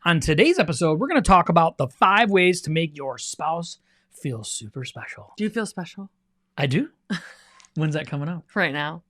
On today's episode, we're going to talk about the 5 ways to make your spouse feel super special. Do you feel special? I do. When's that coming up? Right now.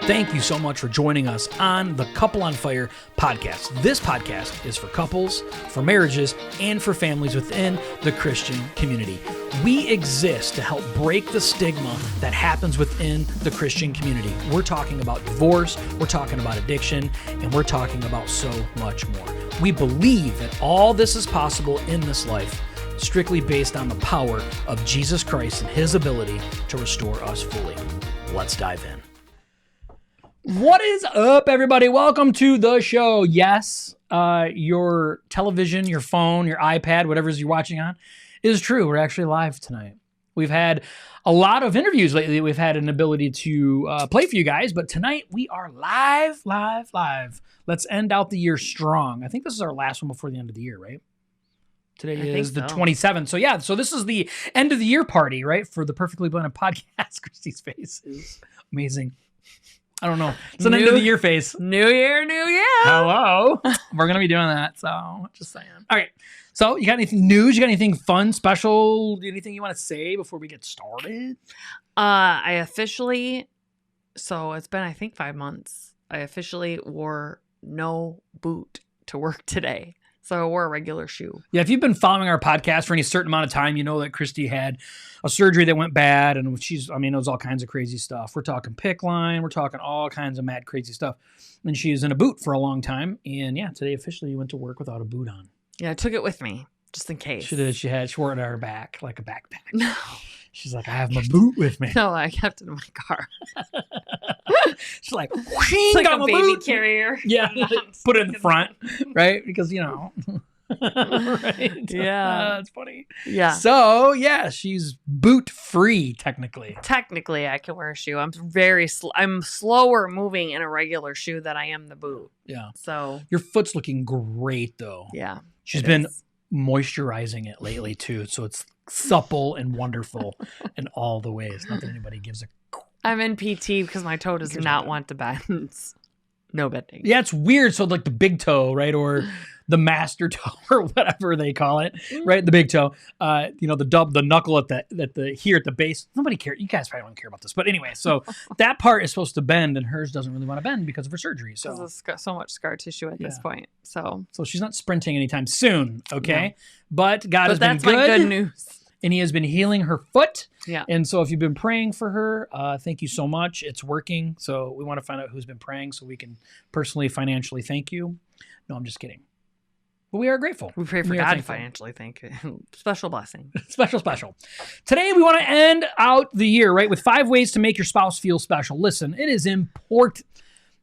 Thank you so much for joining us on the Couple on Fire podcast. This podcast is for couples, for marriages, and for families within the Christian community. We exist to help break the stigma that happens within the Christian community. We're talking about divorce, we're talking about addiction, and we're talking about so much more. We believe that all this is possible in this life, strictly based on the power of Jesus Christ and his ability to restore us fully. Let's dive in. What is up, everybody? Welcome to the show. Yes, your television, your phone, your iPad, whatever you're watching on, is true. We're actually live tonight. We've had a lot of interviews lately. We've had an ability to play for you guys, but tonight we are live. Let's end out the year strong. I think this is our last one before the end of the year, right? Today is the 27th. So yeah, so this is the end of the year party, right? For the Perfectly Blended podcast. Christy's face is amazing. I don't know. It's an end of the year face. New year, new you. Hello. We're going to be doing that. So just saying. All right. So you got anything news? You got anything fun, special? Anything you want to say before we get started? I officially, so it's been, I think, 5 months. I officially wore no boot to work today. So I wore a regular shoe. Yeah, if you've been following our podcast for any certain amount of time, you know that Christy had a surgery that went bad, and it was all kinds of crazy stuff. We're talking PICC line, we're talking all kinds of mad crazy stuff. And she was in a boot for a long time, and yeah, today officially you went to work without a boot on. Yeah, I took it with me, just in case. She did. She wore it on her back, like a backpack. No. She's like, I have my boot with me. No, I kept it in my car. She's like, it's like got a my baby boot. carrier. Yeah, put it in the front, right? Because, you know. Right? Yeah. That's funny. Yeah. So, yeah, she's boot free, technically. Technically, I can wear a shoe. I'm slower moving in a regular shoe than I am the boot. Yeah. So. Your foot's looking great, though. Yeah. She's been moisturizing it lately, too. So it's supple and wonderful in all the ways. Not that anybody gives a... I'm in PT because my toe does not want to bend. No bending. Yeah, it's weird. So like the big toe, right? Or the master toe or whatever they call it, right? The big toe, the knuckle at the base. Nobody cares. You guys probably don't care about this. But anyway, so that part is supposed to bend and hers doesn't really want to bend because of her surgery. So there's so much scar tissue at this point. So she's not sprinting anytime soon. Okay. No. But God has been good. That's my good news. And he has been healing her foot. Yeah. And so if you've been praying for her, thank you so much. It's working. So we want to find out who's been praying so we can personally, financially thank you. No, I'm just kidding. But we are grateful. We pray for God to financially thank you. Special blessing. Special. Today we want to end out the year, right, with 5 ways to make your spouse feel special. Listen, it is important.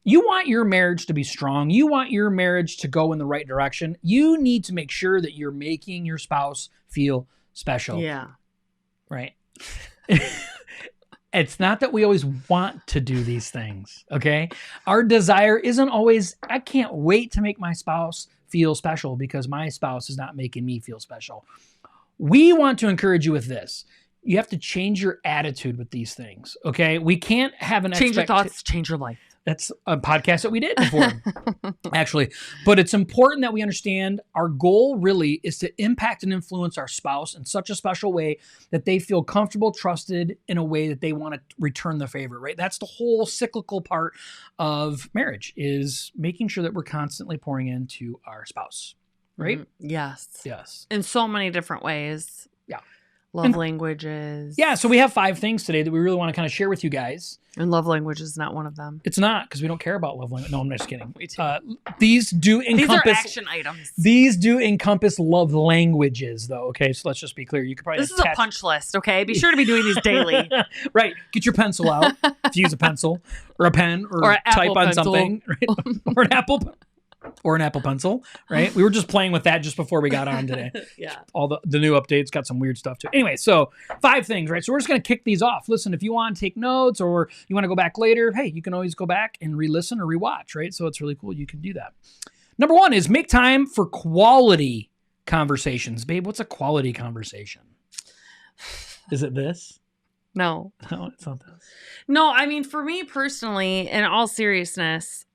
You want your marriage to be strong. You want your marriage to go in the right direction. You need to make sure that you're making your spouse feel special. Yeah. Right. It's not that we always want to do these things, okay? Our desire isn't always, I can't wait to make my spouse feel special because my spouse is not making me feel special. We want to encourage you with this. You have to change your attitude with these things, okay? We can't have an change your thoughts, change your life. That's a podcast that we did before, actually. But it's important that we understand our goal really is to impact and influence our spouse in such a special way that they feel comfortable, trusted in a way that they want to return the favor, right? That's the whole cyclical part of marriage is making sure that we're constantly pouring into our spouse, right? Yes. Yes. In so many different ways. Yeah. Love languages. Yeah, so we have 5 things today that we really want to kind of share with you guys. And love language is not one of them. It's not, because we don't care about love language. No, I'm just kidding. We do. These are action items. These do encompass love languages, though. Okay, so let's just be clear. You could probably This is a punch list, okay? Be sure to be doing these daily. Right. Get your pencil out. If you use a pencil or a pen or type on something. Right? Or an Apple Pencil, right? We were just playing with that just before we got on today. Yeah. All the new updates got some weird stuff too. Anyway, so 5 things, right? So we're just going to kick these off. Listen, if you want to take notes or you want to go back later, hey, you can always go back and re-listen or rewatch, right? So it's really cool. You can do that. Number 1 is make time for quality conversations. Babe, what's a quality conversation? Is it this? No. No, it's not this. No, I mean, for me personally, in all seriousness,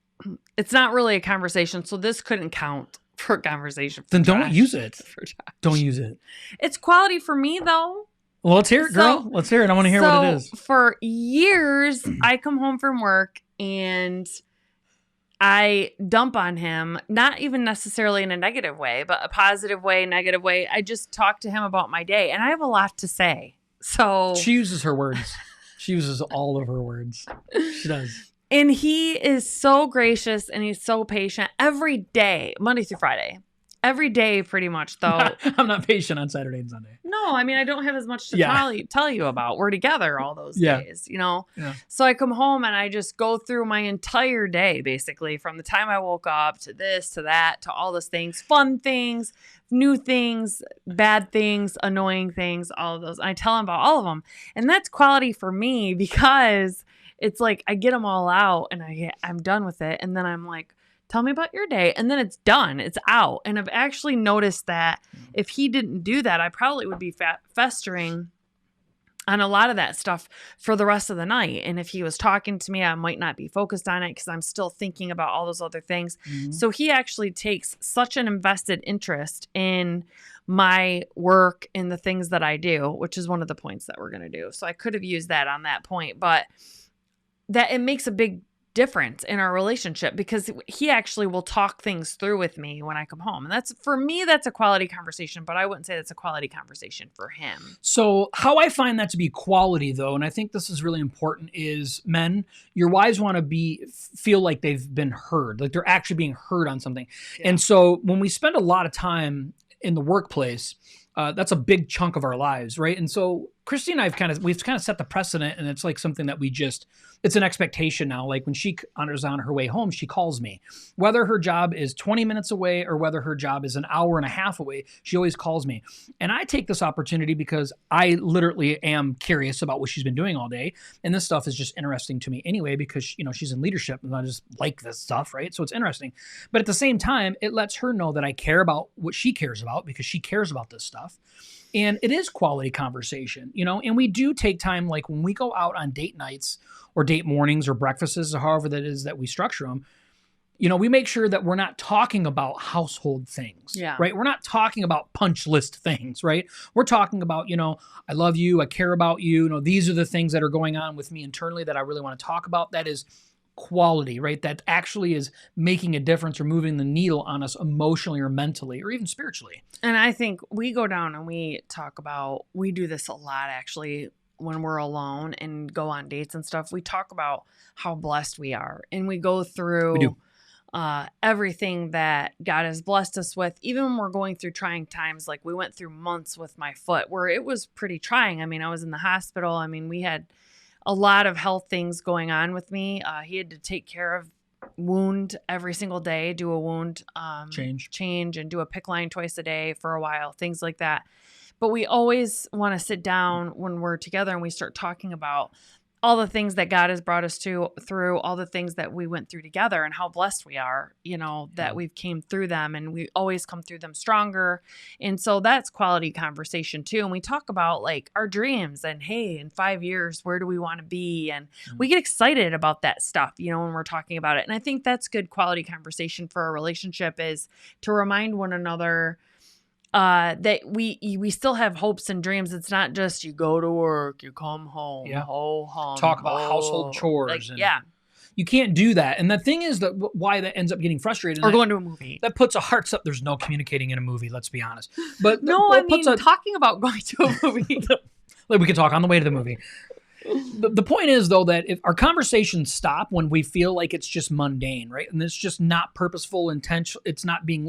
it's not really a conversation. So this couldn't count for a conversation. Then don't use it. For Josh. Don't use it. It's quality for me, though. Well, let's hear it, girl. Let's hear it. I want to hear what it is. For years, I come home from work and I dump on him, not even necessarily in a negative way, but a positive way, negative way. I just talk to him about my day, and I have a lot to say. So she uses her words. She uses all of her words. She does. And he is so gracious and he's so patient every day, Monday through Friday. Every day, pretty much, though. I'm not patient on Saturday and Sunday. No, I mean, I don't have as much to tell you about. We're together all those days, you know? Yeah. So I come home and I just go through my entire day, basically, from the time I woke up to this, to that, to all those things, fun things, new things, bad things, annoying things, all of those. And I tell him about all of them. And that's quality for me because it's like I get them all out and I'm done with it. And then I'm like, tell me about your day. And then it's done. It's out. And I've actually noticed that if he didn't do that, I probably would be festering on a lot of that stuff for the rest of the night. And if he was talking to me, I might not be focused on it because I'm still thinking about all those other things. Mm-hmm. So he actually takes such an invested interest in my work and the things that I do, which is one of the points that we're going to do. So I could have used that on that point, but that it makes a big difference in our relationship because he actually will talk things through with me when I come home. And that's, for me, that's a quality conversation, but I wouldn't say that's a quality conversation for him. So how I find that to be quality, though, and I think this is really important, is men, your wives want to feel like they've been heard, like they're actually being heard on something. Yeah. And so when we spend a lot of time in the workplace, that's a big chunk of our lives, right? And so Christy and we've kind of set the precedent, and it's like something that it's an expectation now. Like when she is on her way home, she calls me. Whether her job is 20 minutes away or whether her job is an hour and a half away, she always calls me. And I take this opportunity because I literally am curious about what she's been doing all day. And this stuff is just interesting to me anyway, because, you know, she's in leadership and I just like this stuff, right? So it's interesting. But at the same time, it lets her know that I care about what she cares about because she cares about this stuff. And it is quality conversation, you know, and we do take time, like when we go out on date nights or date mornings or breakfasts or however that is that we structure them, you know, we make sure that we're not talking about household things, right? We're not talking about punch list things, right? We're talking about, you know, I love you, I care about you, you know, these are the things that are going on with me internally that I really want to talk about. That is quality, right? That actually is making a difference or moving the needle on us emotionally or mentally or even spiritually. And I think we go down and we do this a lot actually when we're alone and go on dates and stuff. We talk about how blessed we are and we go through everything that God has blessed us with, even when we're going through trying times. Like we went through months with my foot where it was pretty trying. I mean, I was in the hospital. I mean, we had a lot of health things going on with me. He had to take care of wound every single day, do a wound change and do a PICC line twice a day for a while, things like that. But we always want to sit down when we're together and we start talking about all the things that God has brought us through, all the things that we went through together and how blessed we are, you know, that we've came through them and we always come through them stronger. And so that's quality conversation too. And we talk about like our dreams and, hey, in 5 years, where do we want to be? And we get excited about that stuff, you know, when we're talking about it. And I think that's good quality conversation for a relationship, is to remind one another that we still have hopes and dreams. It's not just you go to work, you come home, talk about household chores. Like, you can't do that. And the thing is that why that ends up getting frustrated. Or going to a movie. That puts a hearts up. There's no communicating in a movie, let's be honest. But talking about going to a movie. Like we can talk on the way to the movie. The point is, though, that if our conversations stop when we feel like it's just mundane, right? And it's just not purposeful, intentional.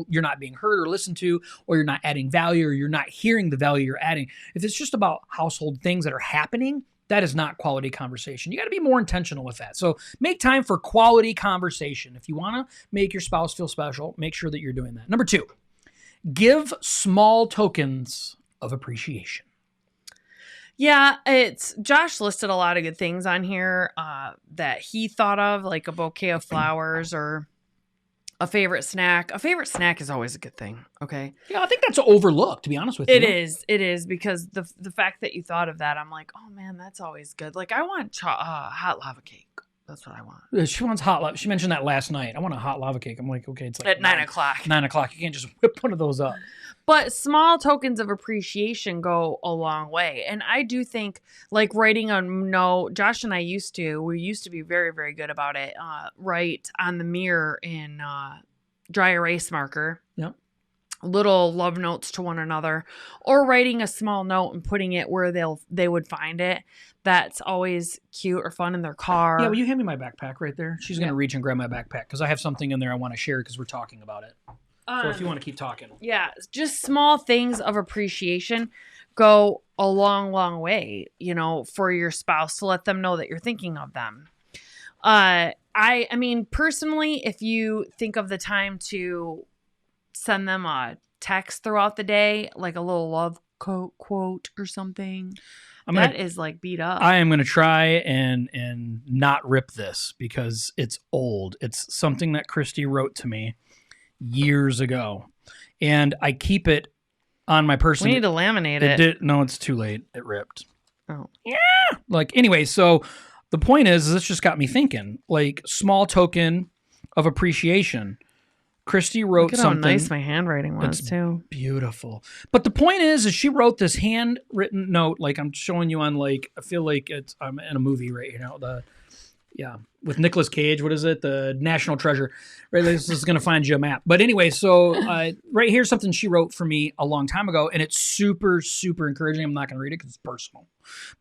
You're not being heard or listened to, or you're not adding value, or you're not hearing the value you're adding. If it's just about household things that are happening, that is not quality conversation. You got to be more intentional with that. So make time for quality conversation. If you want to make your spouse feel special, make sure that you're doing that. Number 2, give small tokens of appreciation. Yeah, Josh listed a lot of good things on here that he thought of, like a bouquet of flowers or A favorite snack. A favorite snack is always a good thing. Okay. Yeah, I think that's overlooked, to be honest with you. It is. It is, because the fact that you thought of that, I'm like, oh man, that's always good. Like, I want hot lava cake. That's what I want. She wants hot lava. She mentioned that last night. I want a hot lava cake. I'm like, okay, it's like At 9 o'clock. 9 o'clock. You can't just whip one of those up. But small tokens of appreciation go a long way. And I do think, like, writing a note, Josh and I we used to be very, very good about it. Write on the mirror in dry erase marker. Yep. Little love notes to one another, or writing a small note and putting it where they would find it. That's always cute or fun in their car. Yeah, will you hand me my backpack right there? She's going to reach and grab my backpack because I have something in there I want to share because we're talking about it. So if you want to keep talking. Yeah, just small things of appreciation go a long, long way, for your spouse, to let them know that you're thinking of them. I mean, personally, if you think of the time to send them a text throughout the day, like a little love quote or something, that is like beat up. I am going to try and not rip this because it's old. It's something that Christy wrote to me years ago, and I keep it on my person. We need to laminate it. No, it's too late. It ripped. Oh. Yeah. Anyway, so the point is, this just got me thinking, like, small token of appreciation. Christy wrote Look at something. How nice my handwriting was, too. Beautiful. But the point is she wrote this handwritten note, like I'm showing you on, like, I feel like I'm in a movie right now. With Nicolas Cage, what is it? The National Treasure. Right, this is going to find you a map. But anyway, so right here's something she wrote for me a long time ago, and it's super, super encouraging. I'm not going to read it because it's personal,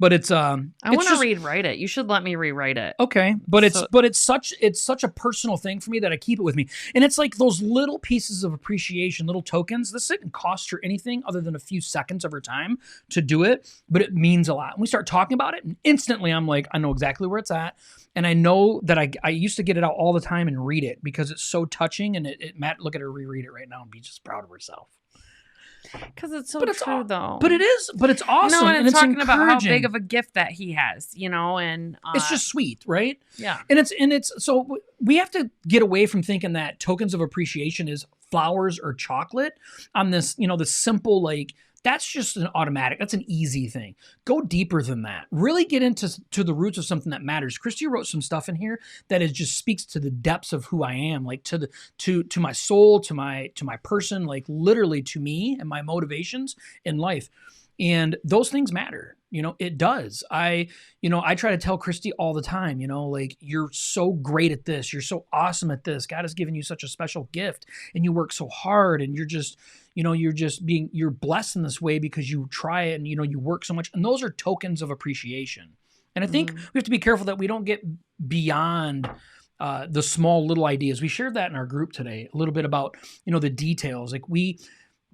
but it's I want to rewrite it. You should let me rewrite it. Okay, but it's such a personal thing for me that I keep it with me, and it's like those little pieces of appreciation, little tokens. This didn't cost her anything other than a few seconds of her time to do it, but it means a lot. And we start talking about it, and instantly I'm like, I know exactly where it's at. And I know that I used to get it out all the time and read it because it's so touching. And Matt, look at her reread it right now and be just proud of herself. Because it's so true, though. But it is. But it's awesome. And it's talking about how big of a gift that he has, and it's just sweet, right? Yeah. And it's so we have to get away from thinking that tokens of appreciation is flowers or chocolate on this, this simple, like, that's just an automatic. That's an easy thing. Go deeper than that. Really get into the roots of something that matters. Christy wrote some stuff in here that just speaks to the depths of who I am, like to my soul, to my person, like literally to me and my motivations in life. And those things matter. It does. I try to tell Christy all the time, like, you're so great at this. You're so awesome at this. God has given you such a special gift and you work so hard and you're just you're blessed in this way because you try it and, you work so much. And those are tokens of appreciation. And I think we have to be careful that we don't get beyond the small little ideas. We shared that in our group today, a little bit about, the details. Like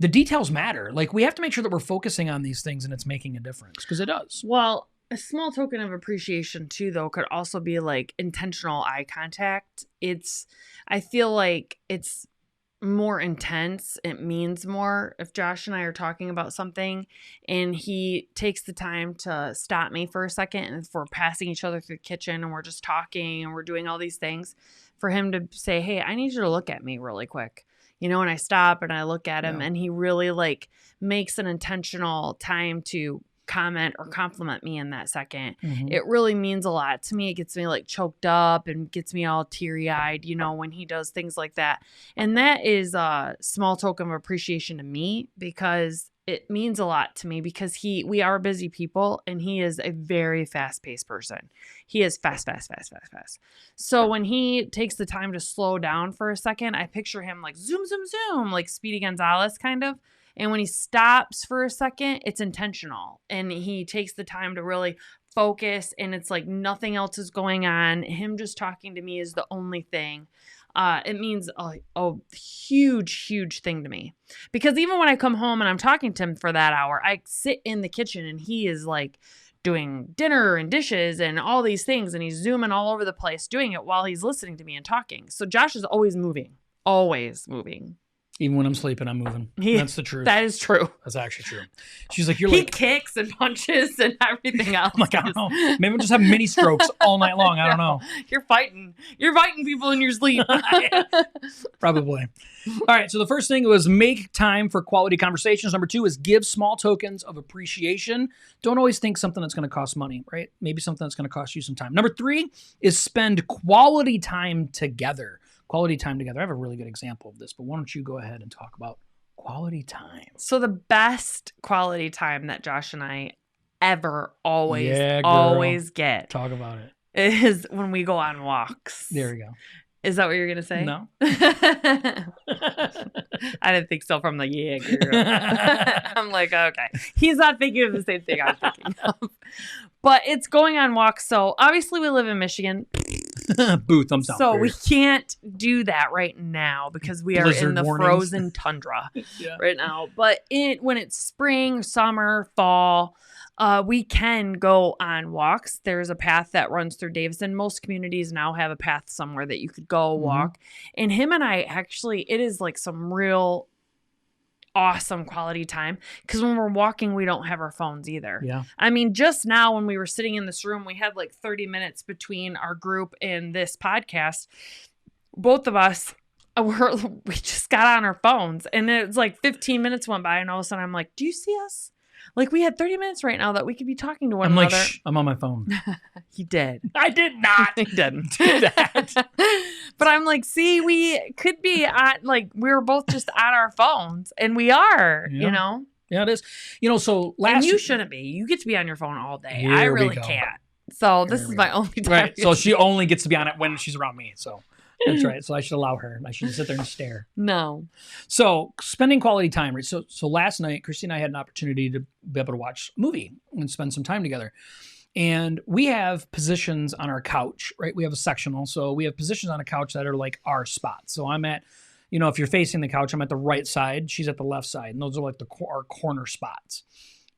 the details matter. Like, we have to make sure that we're focusing on these things and it's making a difference because it does. Well, a small token of appreciation too, though, could also be like intentional eye contact. I feel like it's more intense. It means more if Josh and I are talking about something and he takes the time to stop me for a second, and if we're passing each other through the kitchen and we're just talking and we're doing all these things, for him to say, hey, I need you to look at me really quick. And I stop and I look at him and he really like makes an intentional time to comment or compliment me in that second. Mm-hmm. It really means a lot to me. It gets me like choked up and gets me all teary-eyed, when he does things like that. And that is a small token of appreciation to me because it means a lot to me because we are busy people and he is a very fast-paced person. He is fast. So when he takes the time to slow down for a second, I picture him like zoom, zoom, zoom, like Speedy Gonzalez kind of. And when he stops for a second, it's intentional. And he takes the time to really focus and it's like nothing else is going on. Him just talking to me is the only thing. It means a huge, huge thing to me. Because even when I come home and I'm talking to him for that hour, I sit in the kitchen and he is like doing dinner and dishes and all these things. And he's zooming all over the place doing it while he's listening to me and talking. So Josh is always moving. Always moving. Even when I'm sleeping, I'm moving. That's the truth. That is true. That's actually true. She's like, he kicks and punches and everything else. I'm like, I don't know. Maybe I'll just have mini strokes all night long. I don't know. You're fighting people in your sleep. Probably. All right. So the first thing was make time for quality conversations. Number 2 is give small tokens of appreciation. Don't always think something that's going to cost money, right? Maybe something that's going to cost you some time. Number 3 is spend quality time together. Quality time together. I have a really good example of this, but why don't you go ahead and talk about quality time? So the best quality time that Josh and I ever always get. Talk about it. Is when we go on walks. There we go. Is that what you're going to say? No. I didn't think so from the girl. I'm like, okay. He's not thinking of the same thing I'm thinking of. But it's going on walks. So obviously we live in Michigan. Boo, thumbs down. So we can't do that right now because we are in the frozen tundra right now. But when it's spring, summer, fall, we can go on walks. There's a path that runs through Davison. Most communities now have a path somewhere that you could go walk. And him and I actually, it is like some real awesome quality time because when we're walking, we don't have our phones either. Yeah. I mean, just now when we were sitting in this room, we had like 30 minutes between our group and this podcast. Both of us, we just got on our phones and it was like 15 minutes went by and all of a sudden I'm like, do you see us? Like we had 30 minutes right now that we could be talking to one another. I'm like, shh, I'm on my phone. He did. I did not. He didn't do that. But I'm like, see, we could be at like, we were both just on our phones and we are, you know? Yeah, it is. You know, so and you shouldn't be. You get to be on your phone all day. I really can't. So this is my only time. Right. So she only gets to be on it when she's around me. So that's right. So I should allow her. I should sit there and stare. No. So spending quality time. Right. So last night, Christy and I had an opportunity to be able to watch a movie and spend some time together. And we have positions on our couch, right? We have a sectional. So we have positions on a couch that are like our spots. So I'm at, you know, if you're facing the couch, I'm at the right side. She's at the left side. And those are like our corner spots.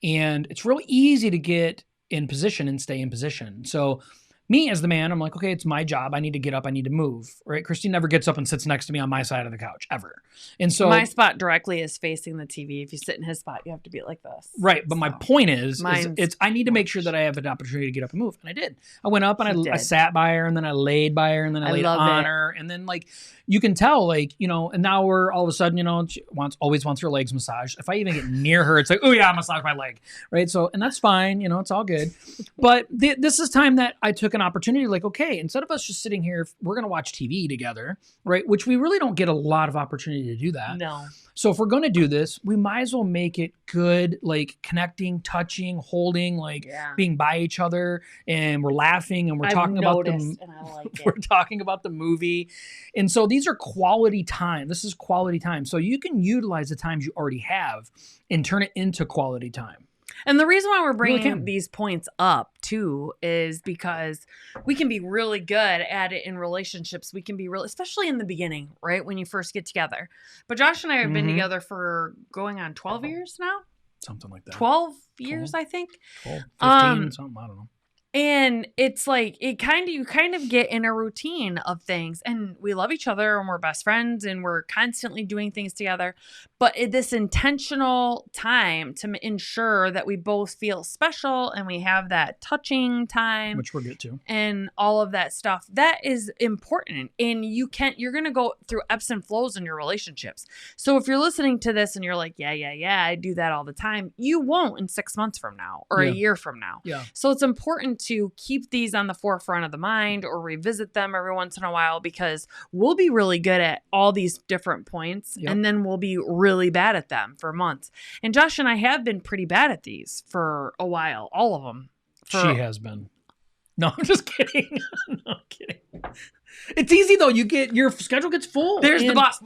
And it's really easy to get in position and stay in position. So me as the man, I'm like, okay, it's my job. I need to get up. I need to move, right? Christine never gets up and sits next to me on my side of the couch ever. And so my spot directly is facing the TV. If you sit in his spot, you have to be like this. Right. But my point is I need to make sure that I have an opportunity to get up and move. And I did. I went up and I sat by her and then I laid by her and then I laid on her. And then like, you can tell like, you know, and now we're all of a sudden, you know, she always wants her legs massaged. If I even get near her, it's like, oh yeah, massage my leg. Right. So, and that's fine. You know, it's all good. But this is time that I took an opportunity like, okay, instead of us just sitting here, we're going to watch TV together, right? Which we really don't get a lot of opportunity to do that. No. So if we're going to do this, we might as well make it good, like connecting, touching, holding, like being by each other, and we're laughing and we're talking about them. And I like it. We're talking about the movie. And so these are quality time. This is quality time. So you can utilize the times you already have and turn it into quality time. And the reason why we're bringing these points up too is because we can be really good at it in relationships. We can be really, especially in the beginning, right? When you first get together. But Josh and I have been together for going on 12 years now. Something like that. 12 years, I think. 12, 15, something, I don't know. And it's like, you kind of get in a routine of things and we love each other and we're best friends and we're constantly doing things together. But this intentional time to ensure that we both feel special and we have that touching time, which we'll get to, and all of that stuff, that is important. And you're going to go through ebbs and flows in your relationships. So if you're listening to this and you're like, yeah, I do that all the time, you won't in 6 months from now or a year from now. Yeah. So it's important to keep these on the forefront of the mind or revisit them every once in a while, because we'll be really good at all these different points and then we'll be really bad at them for months. And Josh and I have been pretty bad at these for a while, all of them. She has been. No, I'm just kidding. No, I'm kidding. It's easy though. Your schedule gets full. There's the boss.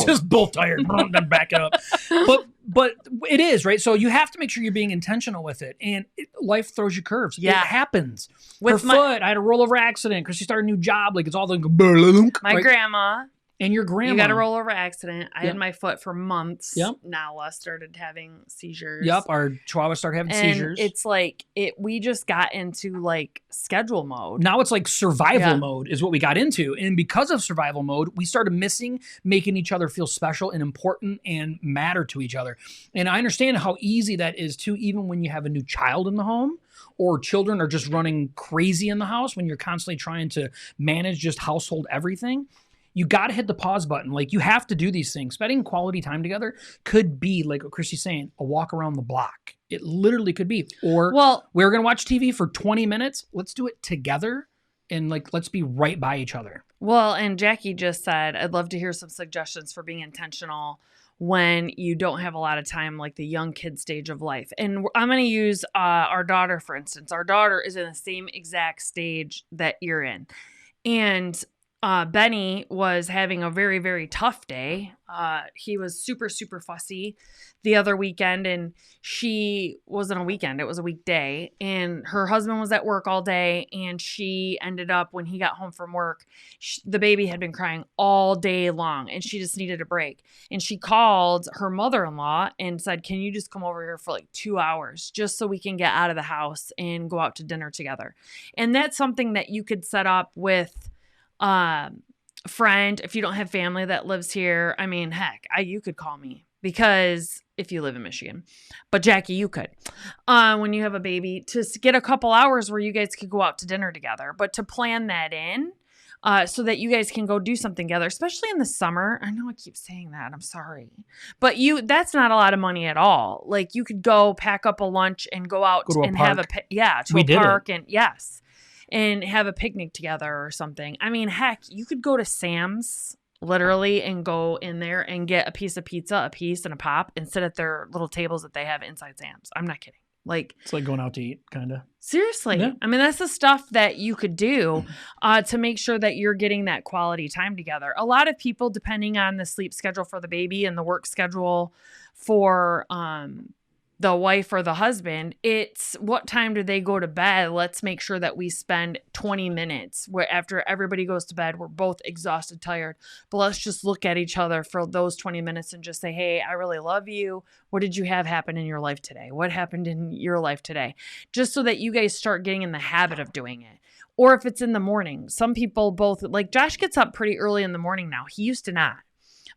Just both tired. Then back it up. But it is, right? So you have to make sure you're being intentional with it. And life throws you curves. Yeah. It happens. With her foot, I had a rollover accident because she started a new job. Like it's all the my grandma And your grandma. You got a rollover accident. I Yep. had my foot for months. Yep. Nala started having seizures. Yep. Our Chihuahua started having seizures. It's like we just got into like schedule mode. Now it's like survival mode is what we got into. And because of survival mode, we started missing making each other feel special and important and matter to each other. And I understand how easy that is too, even when you have a new child in the home or children are just running crazy in the house when you're constantly trying to manage just household everything. You got to hit the pause button. Like, you have to do these things. Spending quality time together could be, like what Christy's saying, a walk around the block. It literally could be. Or, we're going to watch TV for 20 minutes. Let's do it together. And, like, let's be right by each other. Well, and Jackie just said, I'd love to hear some suggestions for being intentional when you don't have a lot of time, like the young kid stage of life. And I'm going to use our daughter, for instance. Our daughter is in the same exact stage that you're in. And Benny was having a very, very tough day. He was super, super fussy the other weekend, and she wasn't a weekend. It was a weekday, and her husband was at work all day, and she ended up, when he got home from work, the baby had been crying all day long, and she just needed a break. And she called her mother-in-law and said, can you just come over here for like 2 hours just so we can get out of the house and go out to dinner together? And that's something that you could set up with friend. If you don't have family that lives here, I mean, heck, you could call me, because if you live in Michigan, but Jackie, you could, when you have a baby, to get a couple hours where you guys could go out to dinner together, but to plan that in, so that you guys can go do something together, especially in the summer. I know I keep saying that. I'm sorry, but that's not a lot of money at all. Like, you could go pack up a lunch and go out and have a park. And yes. And have a picnic together or something. I mean, heck, you could go to Sam's literally and go in there and get a piece of pizza, a piece and a pop, and sit at their little tables that they have inside Sam's. I'm not kidding. Like, it's like going out to eat, kind of. Seriously. Yeah. I mean, that's the stuff that you could do to make sure that you're getting that quality time together. A lot of people, depending on the sleep schedule for the baby and the work schedule for the wife or the husband, it's what time do they go to bed? Let's make sure that we spend 20 minutes where after everybody goes to bed, we're both exhausted, tired, but let's just look at each other for those 20 minutes and just say, hey, I really love you. What did you have happen in your life today? What happened in your life today? Just so that you guys start getting in the habit of doing it. Or if it's in the morning, some people both, like Josh gets up pretty early in the morning now. He used to not.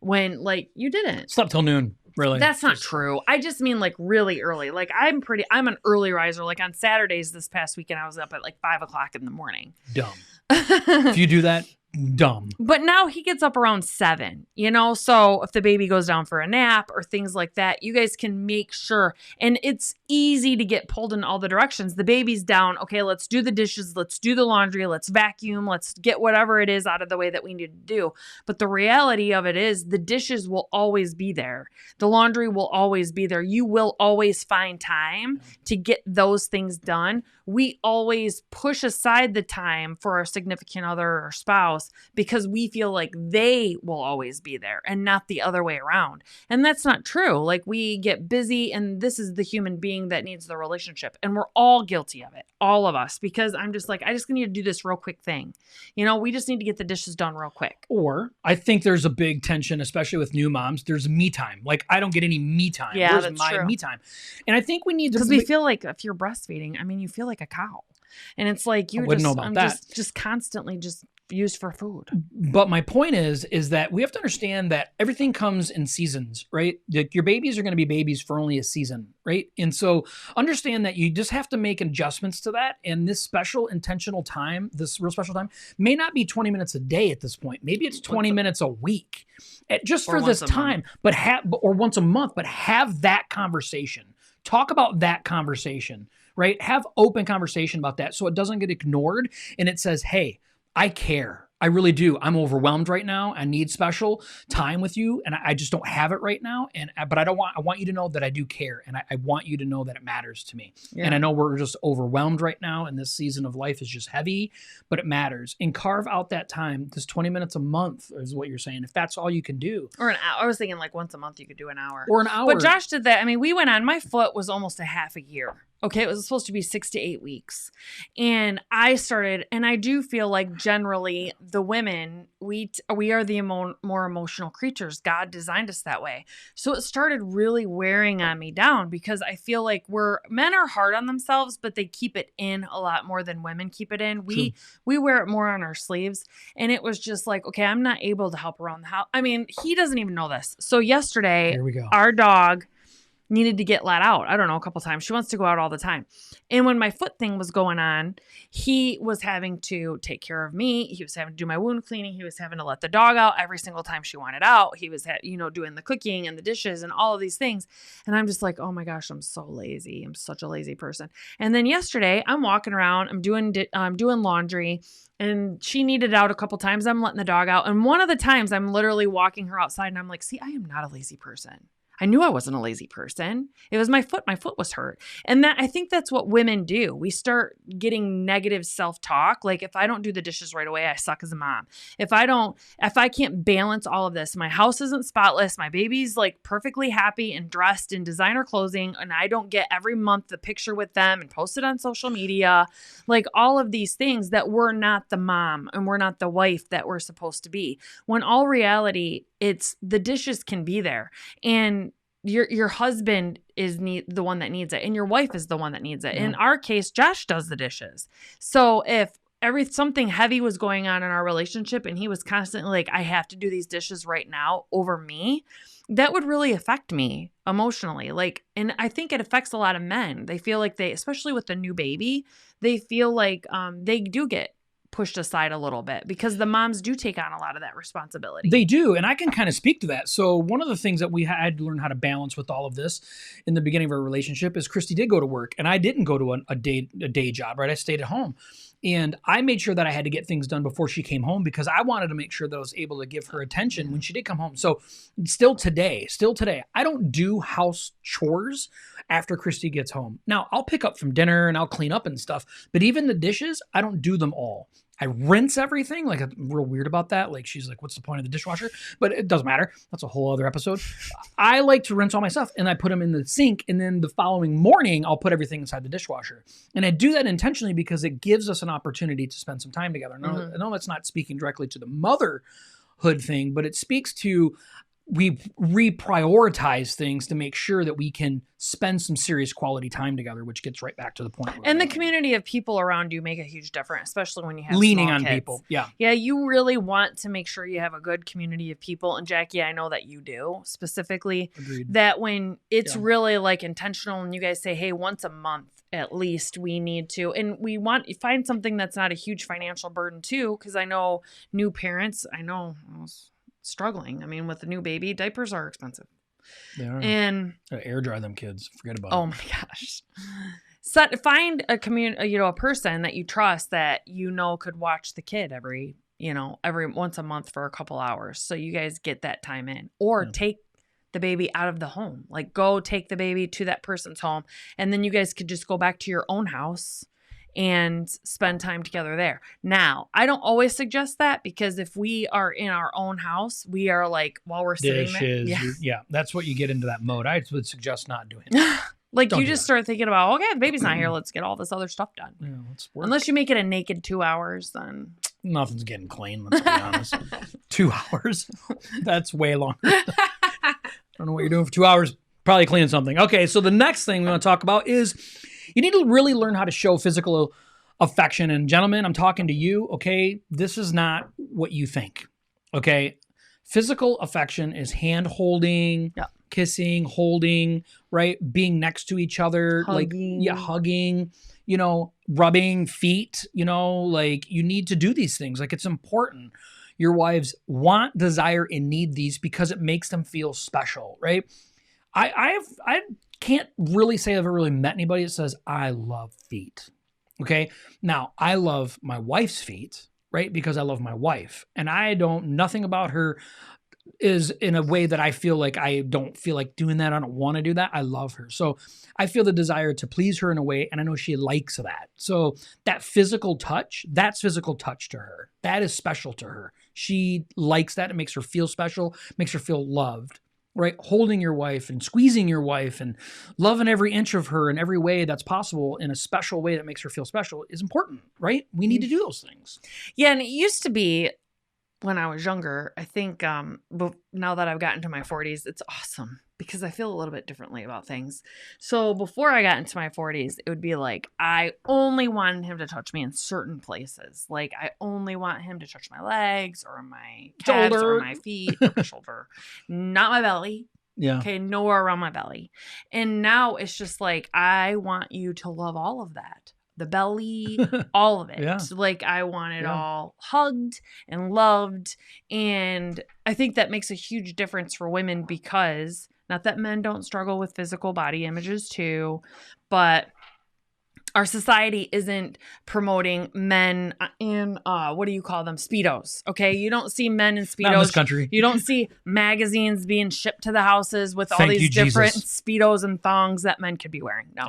When, like, you didn't. Slept till noon. Really? That's not true. I just mean like really early. Like, I'm an early riser. Like, on Saturdays this past weekend, I was up at like 5 o'clock in the morning. Dumb. If you do that, dumb. But now he gets up around 7, so if the baby goes down for a nap or things like that, you guys can make sure. And it's easy to get pulled in all the directions. The baby's down. Okay, let's do the dishes. Let's do the laundry. Let's vacuum. Let's get whatever it is out of the way that we need to do. But the reality of it is the dishes will always be there. The laundry will always be there. You will always find time to get those things done. We always push aside the time for our significant other or spouse because we feel like they will always be there and not the other way around. And that's not true. Like, we get busy, and this is the human being that needs the relationship. And we're all guilty of it, all of us, because I'm just like, I just need to do this real quick thing. We just need to get the dishes done real quick. Or I think there's a big tension, especially with new moms. There's me time. Like, I don't get any me time. Yeah, where's that's my true. Me time? And I think we need to, because we feel like if you're breastfeeding, I mean, you feel like a cow. And it's like just constantly just used for food. But my point is that we have to understand that everything comes in seasons, right? Your babies are going to be babies for only a season, right? And so understand that you just have to make adjustments to that. And this special intentional time, this real special time, may not be 20 minutes a day at this point. Maybe it's 20 minutes a week just for this time, or once a month, but have that conversation. Talk about that conversation, right? Have open conversation about that so it doesn't get ignored and it says, hey, I care. I really do. I'm overwhelmed right now. I need special time with you, and I just don't have it right now. But I want you to know that I do care, and I want you to know that it matters to me. Yeah. And I know we're just overwhelmed right now, and this season of life is just heavy, but it matters. And carve out that time. This 20 minutes a month is what you're saying. If that's all you can do, or an hour. I was thinking like once a month you could do an hour, or an hour. But Josh did that. I mean, we went on. My foot was almost a half a year Okay. It was supposed to be 6 to 8 weeks. And I started, and I do feel like generally the women, we are the more emotional creatures. God designed us that way. So it started really wearing on me down because I feel like men are hard on themselves, but they keep it in a lot more than women keep it in. We wear it more on our sleeves. And it was just like, okay, I'm not able to help around the house. I mean, he doesn't even know this. So yesterday, Here we go. our dog needed to get let out. I don't know, a couple times. She wants to go out all the time. And when my foot thing was going on, he was having to take care of me. He was having to do my wound cleaning. He was having to let the dog out every single time she wanted out. He was, doing the cooking and the dishes and all of these things. And I'm just like, oh my gosh, I'm so lazy. I'm such a lazy person. And then yesterday I'm walking around, I'm doing laundry, and she needed out a couple times. I'm letting the dog out. And one of the times I'm literally walking her outside and I'm like, see, I am not a lazy person. I knew I wasn't a lazy person. It was my foot. My foot was hurt. And I think that's what women do. We start getting negative self-talk. Like if I don't do the dishes right away, I suck as a mom. If I can't balance all of this, my house isn't spotless, my baby's like perfectly happy and dressed in designer clothing, and I don't get every month the picture with them and post it on social media, like all of these things, that we're not the mom and we're not the wife that we're supposed to be. When all reality, it's the dishes can be there, and your husband is the one that needs it, and your wife is the one that needs it. Yeah. In our case, Josh does the dishes. So if something heavy was going on in our relationship and he was constantly like, I have to do these dishes right now over me, that would really affect me emotionally. Like, and I think it affects a lot of men. They feel like especially with the new baby, they feel like they do get pushed aside a little bit because the moms do take on a lot of that responsibility. They do. And I can kind of speak to that. So one of the things that we had to learn how to balance with all of this in the beginning of our relationship is Christy did go to work and I didn't go to a day job, right? I stayed at home. And I made sure that I had to get things done before she came home because I wanted to make sure that I was able to give her attention when she did come home. So still today, I don't do house chores after Christy gets home. Now, I'll pick up from dinner and I'll clean up and stuff, but even the dishes, I don't do them all. I rinse everything. Like, I'm real weird about that. Like, she's like, what's the point of the dishwasher? But it doesn't matter. That's a whole other episode. I like to rinse all my stuff and I put them in the sink. And then the following morning, I'll put everything inside the dishwasher. And I do that intentionally because it gives us an opportunity to spend some time together. No, I know that's not speaking directly to the motherhood thing, but it speaks to we reprioritize things to make sure that we can spend some serious quality time together, which gets right back to the point. And the community of people around you make a huge difference, especially when you have leaning small on kids. People. Yeah. Yeah. You really want to make sure you have a good community of people. And Jackie, I know that you do specifically. Agreed. That when it's really like intentional and you guys say, hey, once a month, at least we need to, and we want to find something that's not a huge financial burden too. Cause I know new parents, struggling. I mean, with a new baby, diapers are expensive. They are. And air dry them kids. Forget about it. Oh my gosh. Find a person that you trust that could watch the kid every once a month for a couple hours. So you guys get that time in, or take the baby out of the home. Like, go take the baby to that person's home, and then you guys could just go back to your own house and spend time together there. Now, I don't always suggest that because if we are in our own house, we are like, while we're sitting there. Yeah, that's what you get into that mode. I would suggest not doing it. Like, you just start thinking about, okay, the baby's not here. Let's get all this other stuff done. Yeah, let's work. Unless you make it a naked 2 hours, then nothing's getting clean, let's be honest. 2 hours? That's way longer. I don't know what you're doing for 2 hours. Probably cleaning something. Okay, so the next thing we want to talk about is you need to really learn how to show physical affection. And gentlemen, I'm talking to you, okay? This is not what you think, okay? Physical affection is hand holding, kissing, holding, right? Being next to each other, hugging. Hugging, rubbing feet, you need to do these things. Like, it's important. Your wives want, desire, and need these because it makes them feel special, right? I can't really say I've ever really met anybody that says, I love feet. Okay. Now, I love my wife's feet, right? Because I love my wife, and nothing about her is in a way that I feel like I don't feel like doing that. I don't want to do that. I love her. So I feel the desire to please her in a way, and I know she likes that. So that physical touch, that's physical touch to her. That is special to her. She likes that. It makes her feel special, makes her feel loved. right? Holding your wife and squeezing your wife and loving every inch of her in every way that's possible in a special way that makes her feel special is important, right? We need to do those things. Yeah, and it used to be when I was younger. I think but now that I've gotten to my 40s, it's awesome because I feel a little bit differently about things. So before I got into my 40s, it would be like I only wanted him to touch me in certain places. Like I only want him to touch my legs or my calves or my feet or my shoulder, not my belly. Yeah. Okay, nowhere around my belly. And now it's just like I want you to love all of that. The belly, all of it. Yeah. Like I want it all hugged and loved. And I think that makes a huge difference for women because not that men don't struggle with physical body images too, but our society isn't promoting men in, what do you call them? Speedos. Okay. You don't see men in Speedos. Not in this country. You don't see magazines being shipped to the houses with all these different Speedos and thongs that men could be wearing. No,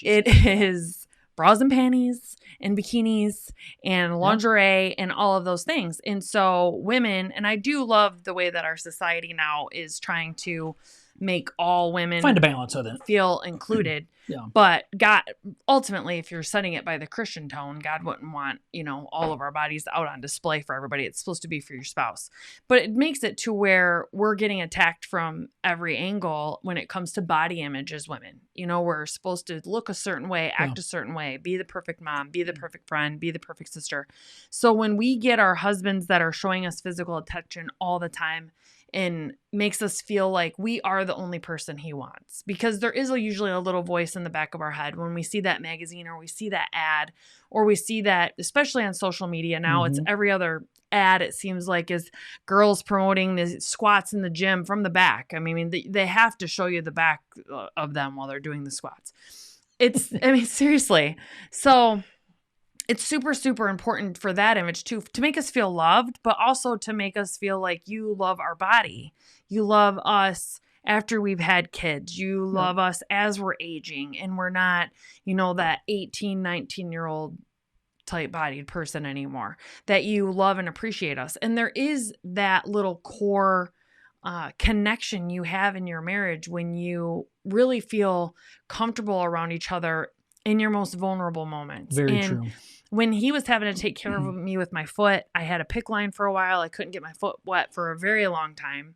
it is bras and panties and bikinis and lingerie and all of those things. And so women, and I do love the way that our society now is trying to make all women find a balance with it, feel included. Yeah. But God, ultimately, if you're setting it by the Christian tone, God wouldn't want, all of our bodies out on display for everybody. It's supposed to be for your spouse. But it makes it to where we're getting attacked from every angle when it comes to body image as women. We're supposed to look a certain way, act a certain way, be the perfect mom, be the perfect friend, be the perfect sister. So when we get our husbands that are showing us physical attention all the time, and makes us feel like we are the only person he wants, because there is usually a little voice in the back of our head when we see that magazine or we see that ad or we see that, especially on social media now, it's every other ad, it seems like, is girls promoting the squats in the gym from the back. I mean, they have to show you the back of them while they're doing the squats. Seriously. So it's super, super important for that image too, to make us feel loved, but also to make us feel like you love our body. You love us after we've had kids. You love us as we're aging and we're not, that 18, 19-year-old type bodied person anymore, that you love and appreciate us. And there is that little core connection you have in your marriage when you really feel comfortable around each other in your most vulnerable moments. Very true. When he was having to take care of me with my foot, I had a PICC line for a while. I couldn't get my foot wet for a very long time.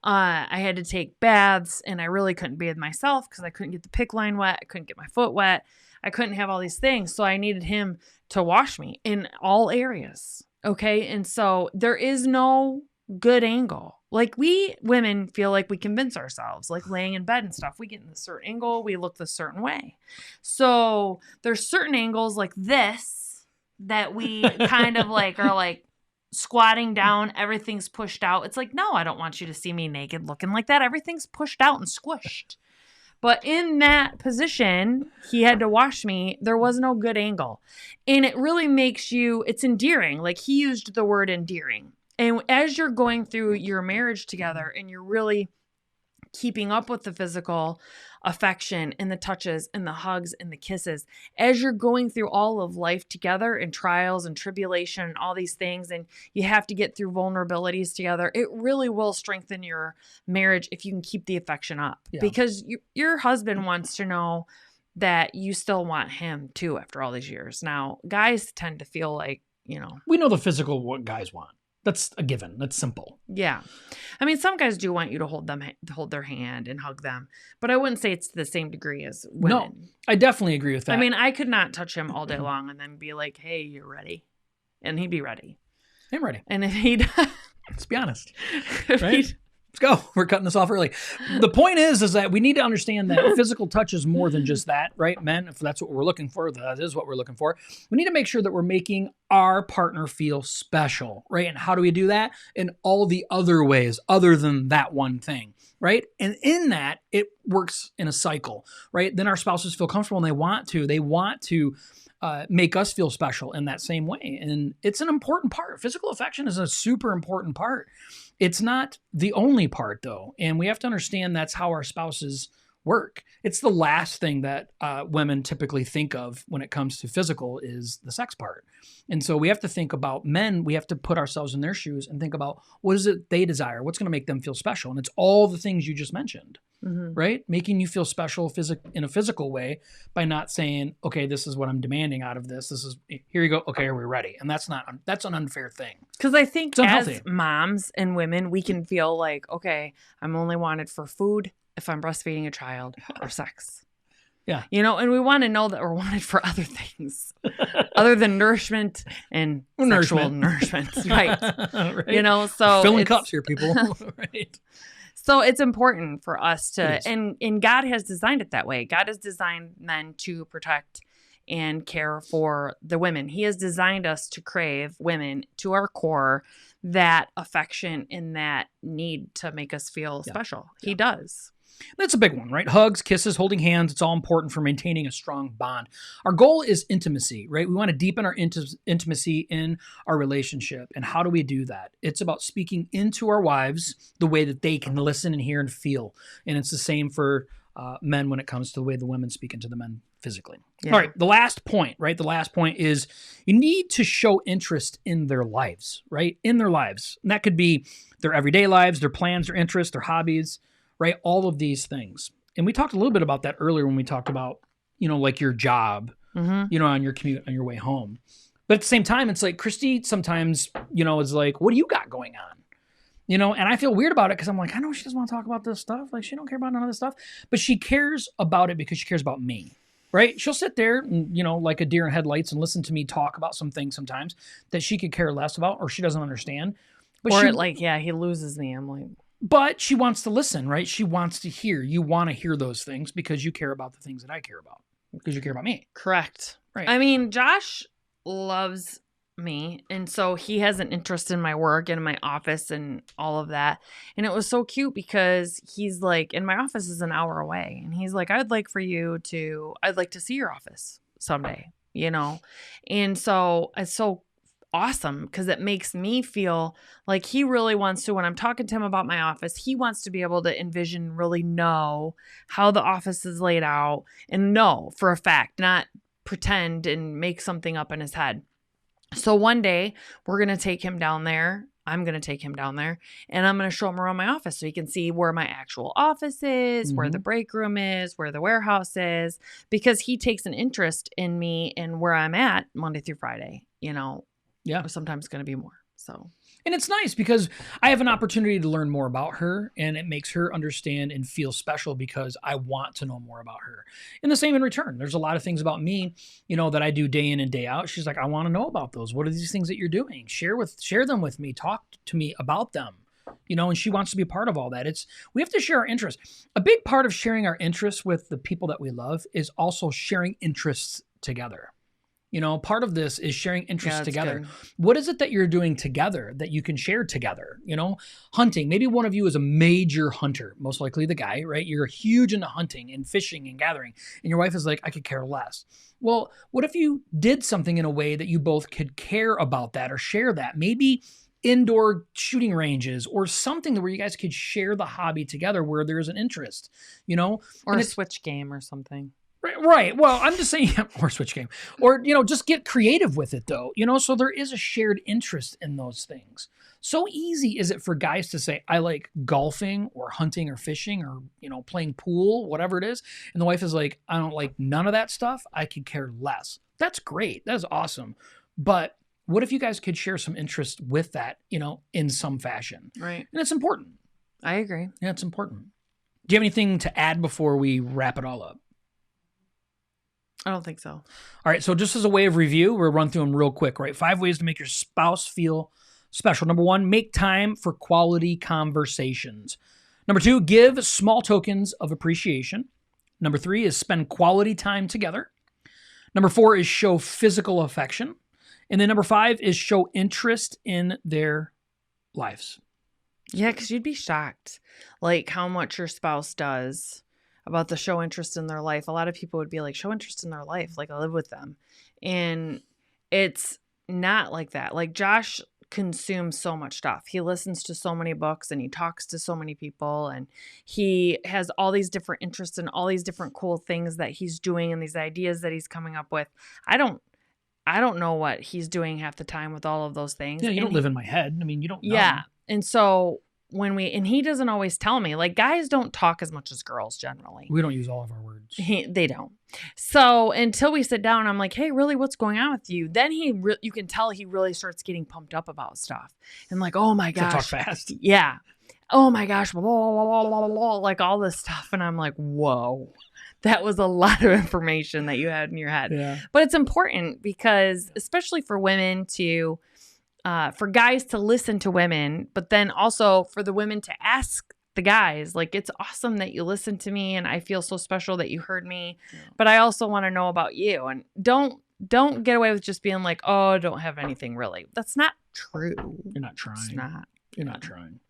I had to take baths and I really couldn't bathe myself because I couldn't get the PICC line wet. I couldn't get my foot wet. I couldn't have all these things. So I needed him to wash me in all areas. Okay. And so there is no good angle. Like we women feel like we convince ourselves, like laying in bed and stuff, we get in a certain angle, we look the certain way. So there's certain angles like this that we kind of like are like squatting down, everything's pushed out. It's like, no, I don't want you to see me naked looking like that. Everything's pushed out and squished. But in that position, he had to wash me. There was no good angle. And it really makes it's endearing. Like he used the word endearing. And as you're going through your marriage together and you're really keeping up with the physical affection and the touches and the hugs and the kisses, as you're going through all of life together and trials and tribulation and all these things, and you have to get through vulnerabilities together, it really will strengthen your marriage if you can keep the affection up. Yeah. Because your husband wants to know that you still want him too after all these years. Now, guys tend to feel like, we know the physical what guys want. That's a given. That's simple. Yeah. I mean, some guys do want you to hold their hand and hug them, but I wouldn't say it's to the same degree as women. No, I definitely agree with that. I mean, I could not touch him all day long and then be like, hey, you're ready. And he'd be ready. I'm ready. And if he'd... Let's be honest. Right? Let's go. We're cutting this off early. The point is that we need to understand that physical touch is more than just that, right? Men, if that's what we're looking for, that is what we're looking for. We need to make sure that we're making our partner feel special, right? And how do we do that? In all the other ways other than that one thing, right? And in that, it works in a cycle, right? Then our spouses feel comfortable and they want to make us feel special in that same way. And it's an important part. Physical affection is a super important part. It's not the only part though. And we have to understand that's how our spouses work. It's the last thing that women typically think of when it comes to physical is the sex part. And so we have to think about men. We have to put ourselves in their shoes and think about what is it they desire? What's going to make them feel special? And it's all the things you just mentioned, right? Making you feel special in a physical way by not saying, okay, this is what I'm demanding out of this. This is, here you go. Okay, are we ready? And that's an unfair thing. Because I think as moms and women, we can feel like, okay, I'm only wanted for food if I'm breastfeeding a child or sex. Yeah. And we want to know that we're wanted for other things other than nourishment and sexual nourishment. Right. Right. So filling cups here, people. Right. So it's important for us to, and God has designed it that way. God has designed men to protect and care for the women. He has designed us to crave women to our core, that affection and that need to make us feel special. Yeah. He does. That's a big one, right? Hugs, kisses, holding hands. It's all important for maintaining a strong bond. Our goal is intimacy, right? We want to deepen our intimacy in our relationship. And how do we do that? It's about speaking into our wives the way that they can listen and hear and feel. And it's the same for men when it comes to the way the women speak into the men physically. Yeah. All right. The last point, right? The last point is you need to show interest in their lives, right? In their lives. And that could be their everyday lives, their plans, their interests, their hobbies, right? All of these things. And we talked a little bit about that earlier when we talked about, like your job, on your commute, on your way home. But at the same time, it's like Christy sometimes, is like, what do you got going on? And I feel weird about it because I'm like, I know she doesn't want to talk about this stuff. Like, she don't care about none of this stuff. But she cares about it because she cares about me, right? She'll sit there and, like a deer in headlights and listen to me talk about some things sometimes that she could care less about or she doesn't understand. But he loses me. I'm like... But she wants to listen, right? She wants to hear. You want to hear those things because you care about the things that I care about. Because you care about me. Correct. Right. I mean, Josh loves me. And so he has an interest in my work and in my office and all of that. And it was so cute because he's like, and my office is an hour away. And he's like, I'd like to see your office someday, And so it's so awesome because it makes me feel like he really wants to, when I'm talking to him about my office, he wants to be able to envision, really know how the office is laid out and know for a fact, not pretend and make something up in his head. So one day we're going to take him down there. I'm going to take him down there and I'm going to show him around my office so he can see where my actual office is, where the break room is, where the warehouse is, because he takes an interest in me and where I'm at Monday through Friday, Yeah. Sometimes going to be more. So, and it's nice because I have an opportunity to learn more about her and it makes her understand and feel special because I want to know more about her. And the same in return. There's a lot of things about me, that I do day in and day out. She's like, I want to know about those. What are these things that you're doing? Share them with me. Talk to me about them. And she wants to be a part of all that. We have to share our interests. A big part of sharing our interests with the people that we love is also sharing interests together. Part of this is sharing interests together. Good. What is it that you're doing together that you can share together? Hunting. Maybe one of you is a major hunter, most likely the guy, right? You're huge into hunting and fishing and gathering. And your wife is like, I could care less. Well, what if you did something in a way that you both could care about that or share that? Maybe indoor shooting ranges or something where you guys could share the hobby together where there's an interest, Or a Switch game or something. Right. Well, I'm just saying, or Switch game, or, just get creative with it though, so there is a shared interest in those things. So easy is it for guys to say, I like golfing or hunting or fishing or, playing pool, whatever it is. And the wife is like, I don't like none of that stuff. I could care less. That's great. That's awesome. But what if you guys could share some interest with that, in some fashion? Right. And it's important. I agree. Yeah, it's important. Do you have anything to add before we wrap it all up? I don't think so. All right. So just as a way of review, we'll run through them real quick, right? 5 ways to make your spouse feel special. Number 1, make time for quality conversations. Number 2, give small tokens of appreciation. Number 3 is spend quality time together. Number 4 is show physical affection. And then number 5 is show interest in their lives. Yeah, because you'd be shocked, like how much your spouse does about the show interest in their life. A lot of people would be like, show interest in their life, like I live with them. And it's not like that. Like Josh consumes so much stuff. He listens to so many books and he talks to so many people and he has all these different interests and all these different cool things that he's doing and these ideas that he's coming up with. I don't know what he's doing half the time with all of those things. Yeah, you don't live in my head. I mean, you don't know. Yeah. And so and he doesn't always tell me, like, guys don't talk as much as girls generally. We don't use all of our words. They don't. So until we sit down, I'm like, hey, really, what's going on with you? Then you can tell he really starts getting pumped up about stuff. And like, oh my gosh. Talk fast. Yeah. Oh my gosh. Blah, blah, blah, blah, blah, like all this stuff. And I'm like, whoa, that was a lot of information that you had in your head. Yeah. But it's important because especially for women for guys to listen to women, but then also for the women to ask the guys, like, it's awesome that you listened to me and I feel so special that you heard me, but I also want to know about you. And don't get away with just being like, oh, I don't have anything really. That's not true. You're not trying. It's not. You're not trying.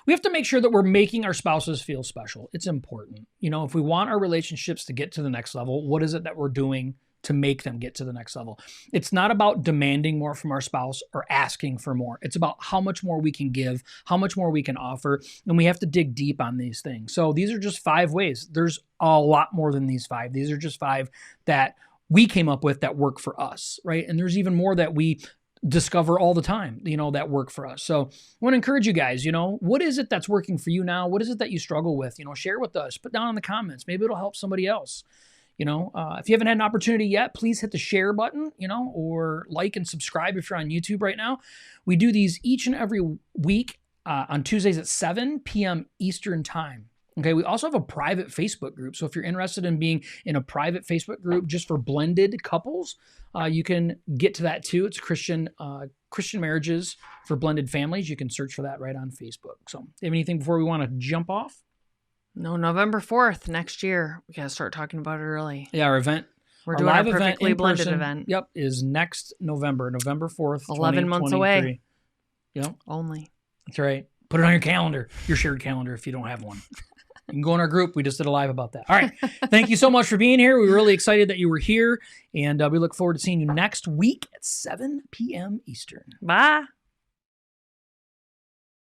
We have to make sure that we're making our spouses feel special. It's important. If we want our relationships to get to the next level, what is it that we're doing to make them get to the next level? It's not about demanding more from our spouse or asking for more. It's about how much more we can give, how much more we can offer, and we have to dig deep on these things. So these are just 5 ways. There's a lot more than these 5. These are just 5 that we came up with that work for us, right? And there's even more that we discover all the time, that work for us. So I want to encourage you guys, what is it that's working for you now? What is it that you struggle with? Share with us, put down in the comments. Maybe it'll help somebody else. If you haven't had an opportunity yet, please hit the share button, or like and subscribe if you're on YouTube right now. We do these each and every week on Tuesdays at 7 p.m. Eastern time. Okay. We also have a private Facebook group. So if you're interested in being in a private Facebook group just for blended couples, you can get to that too. It's Christian marriages for blended families. You can search for that right on Facebook. So, do you have anything before we want to jump off? No, November 4th next year. We got to start talking about it early. Yeah, our event. We're doing a perfectly blended event. Yep, is next November 4th. 11 months away. Yep. Only. That's right. Put it on your calendar, your shared calendar if you don't have one. You can go in our group. We just did a live about that. All right. Thank you so much for being here. We're really excited that you were here, and we look forward to seeing you next week at 7 p.m. Eastern. Bye.